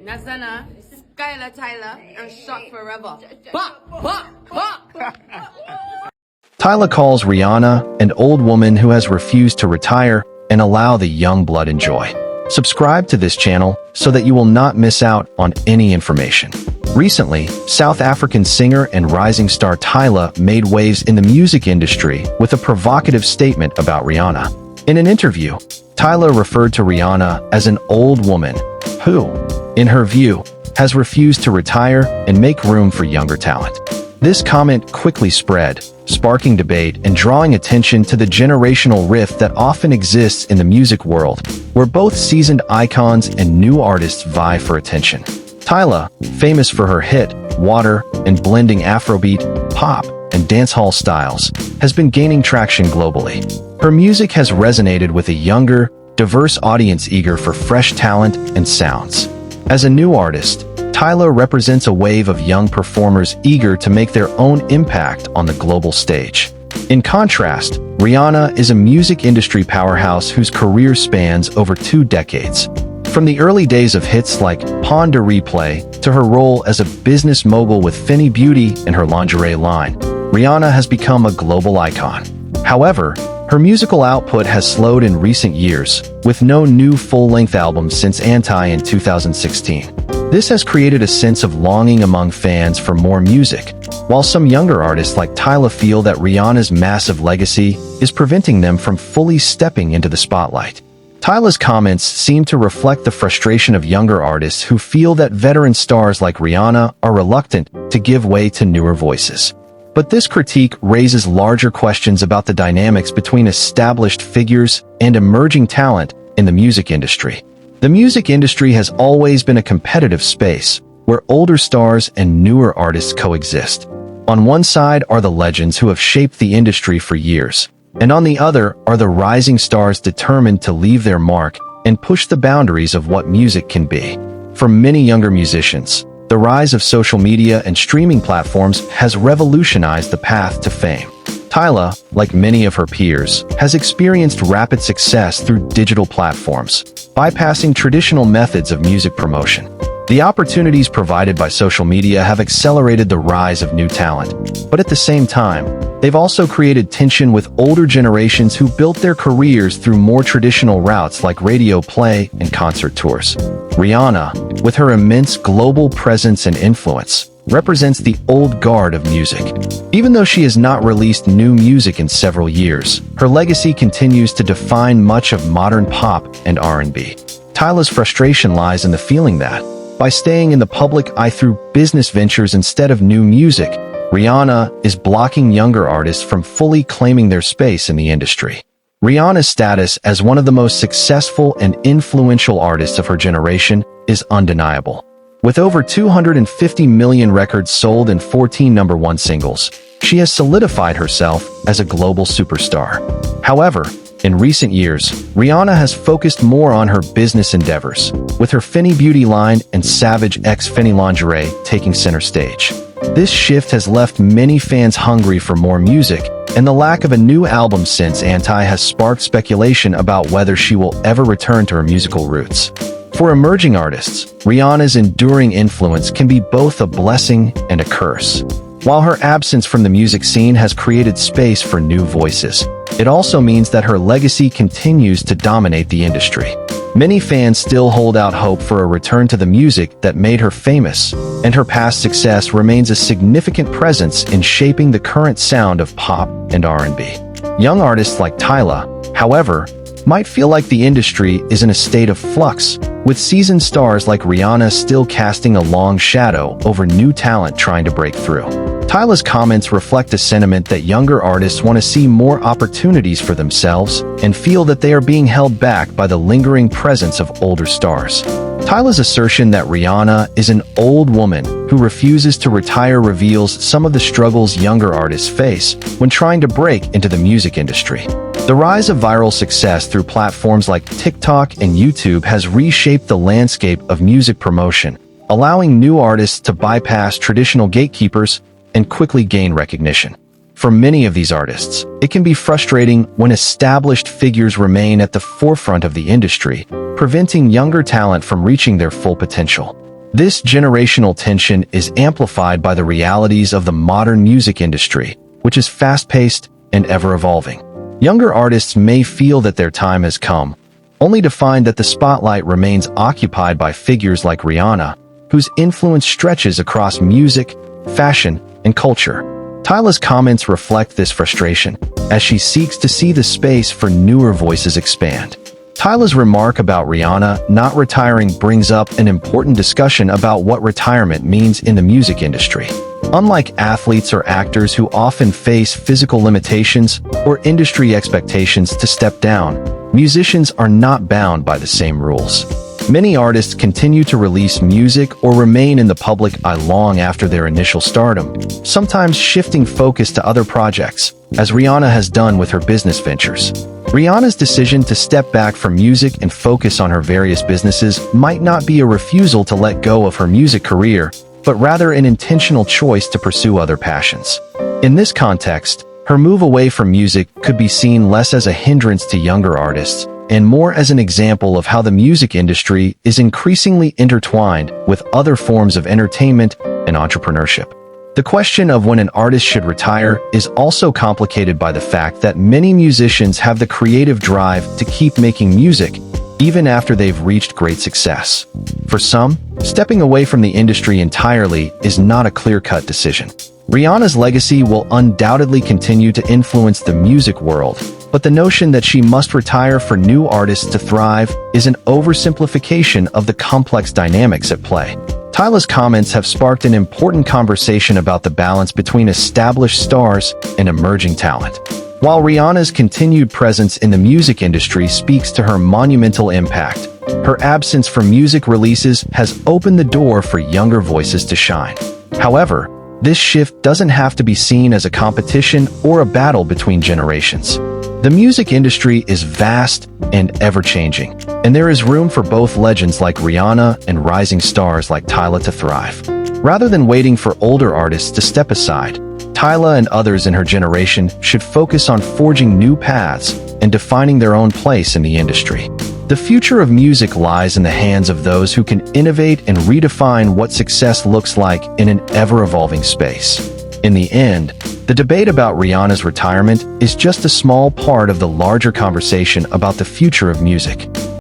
Nazana, Skylar Tyla, and Shot Forever. Bop, bop, bop. Tyla calls Rihanna an old woman who has refused to retire and allow the young blood enjoy. Subscribe to this channel so that you will not miss out on any information. Recently, South African singer and rising star Tyla made waves in the music industry with a provocative statement about Rihanna. In an interview, Tyla referred to Rihanna as an old woman who, in her view, has refused to retire and make room for younger talent. This comment quickly spread, sparking debate and drawing attention to the generational rift that often exists in the music world, where both seasoned icons and new artists vie for attention. Tyla, famous for her hit, Water, and blending Afrobeat, pop, and dancehall styles, has been gaining traction globally. Her music has resonated with a younger, diverse audience eager for fresh talent and sounds. As a new artist, Tyla represents a wave of young performers eager to make their own impact on the global stage. In contrast, Rihanna is a music industry powerhouse whose career spans over 2 decades. From the early days of hits like Pon de Replay to her role as a business mogul with Fenty Beauty and her lingerie line, Rihanna has become a global icon. However, her musical output has slowed in recent years, with no new full-length albums since Anti in 2016. This has created a sense of longing among fans for more music, while some younger artists like Tyla feel that Rihanna's massive legacy is preventing them from fully stepping into the spotlight. Tyla's comments seem to reflect the frustration of younger artists who feel that veteran stars like Rihanna are reluctant to give way to newer voices. But this critique raises larger questions about the dynamics between established figures and emerging talent in the music industry. The music industry has always been a competitive space, where older stars and newer artists coexist. On one side are the legends who have shaped the industry for years, and on the other are the rising stars determined to leave their mark and push the boundaries of what music can be. For many younger musicians, the rise of social media and streaming platforms has revolutionized the path to fame. Tyla, like many of her peers, has experienced rapid success through digital platforms, bypassing traditional methods of music promotion. The opportunities provided by social media have accelerated the rise of new talent, but at the same time, they've also created tension with older generations who built their careers through more traditional routes like radio play and concert tours. Rihanna, with her immense global presence and influence, represents the old guard of music. Even though she has not released new music in several years, her legacy continues to define much of modern pop and R&B. Tyla's frustration lies in the feeling that, by staying in the public eye through business ventures instead of new music, Rihanna is blocking younger artists from fully claiming their space in the industry. Rihanna's status as one of the most successful and influential artists of her generation is undeniable. With over 250 million records sold and 14 #1 singles, she has solidified herself as a global superstar. However, in recent years, Rihanna has focused more on her business endeavors, with her Fenty Beauty line and Savage X Fenty lingerie taking center stage. This shift has left many fans hungry for more music, and the lack of a new album since Anti has sparked speculation about whether she will ever return to her musical roots. For emerging artists, Rihanna's enduring influence can be both a blessing and a curse. While her absence from the music scene has created space for new voices, it also means that her legacy continues to dominate the industry. Many fans still hold out hope for a return to the music that made her famous, and her past success remains a significant presence in shaping the current sound of pop and R&B. Young artists like Tyla, however, might feel like the industry is in a state of flux, with seasoned stars like Rihanna still casting a long shadow over new talent trying to break through. Tyla's comments reflect a sentiment that younger artists want to see more opportunities for themselves and feel that they are being held back by the lingering presence of older stars. Tyla's assertion that Rihanna is an old woman who refuses to retire reveals some of the struggles younger artists face when trying to break into the music industry. The rise of viral success through platforms like TikTok and YouTube has reshaped the landscape of music promotion, allowing new artists to bypass traditional gatekeepers and quickly gain recognition. For many of these artists, it can be frustrating when established figures remain at the forefront of the industry, preventing younger talent from reaching their full potential. This generational tension is amplified by the realities of the modern music industry, which is fast-paced and ever-evolving. Younger artists may feel that their time has come, only to find that the spotlight remains occupied by figures like Rihanna, whose influence stretches across music, fashion, and culture. Tyla's comments reflect this frustration, as she seeks to see the space for newer voices expand. Tyla's remark about Rihanna not retiring brings up an important discussion about what retirement means in the music industry. Unlike athletes or actors who often face physical limitations or industry expectations to step down, musicians are not bound by the same rules. Many artists continue to release music or remain in the public eye long after their initial stardom, sometimes shifting focus to other projects, as Rihanna has done with her business ventures. Rihanna's decision to step back from music and focus on her various businesses might not be a refusal to let go of her music career, but rather an intentional choice to pursue other passions. In this context, her move away from music could be seen less as a hindrance to younger artists and more as an example of how the music industry is increasingly intertwined with other forms of entertainment and entrepreneurship. The question of when an artist should retire is also complicated by the fact that many musicians have the creative drive to keep making music even after they've reached great success. For some, stepping away from the industry entirely is not a clear-cut decision. Rihanna's legacy will undoubtedly continue to influence the music world, but the notion that she must retire for new artists to thrive is an oversimplification of the complex dynamics at play. Tyla's comments have sparked an important conversation about the balance between established stars and emerging talent. While Rihanna's continued presence in the music industry speaks to her monumental impact, her absence from music releases has opened the door for younger voices to shine. However, this shift doesn't have to be seen as a competition or a battle between generations. The music industry is vast and ever-changing, and there is room for both legends like Rihanna and rising stars like Tyla to thrive. Rather than waiting for older artists to step aside, Tyla and others in her generation should focus on forging new paths and defining their own place in the industry. The future of music lies in the hands of those who can innovate and redefine what success looks like in an ever-evolving space. In the end, the debate about Rihanna's retirement is just a small part of the larger conversation about the future of music.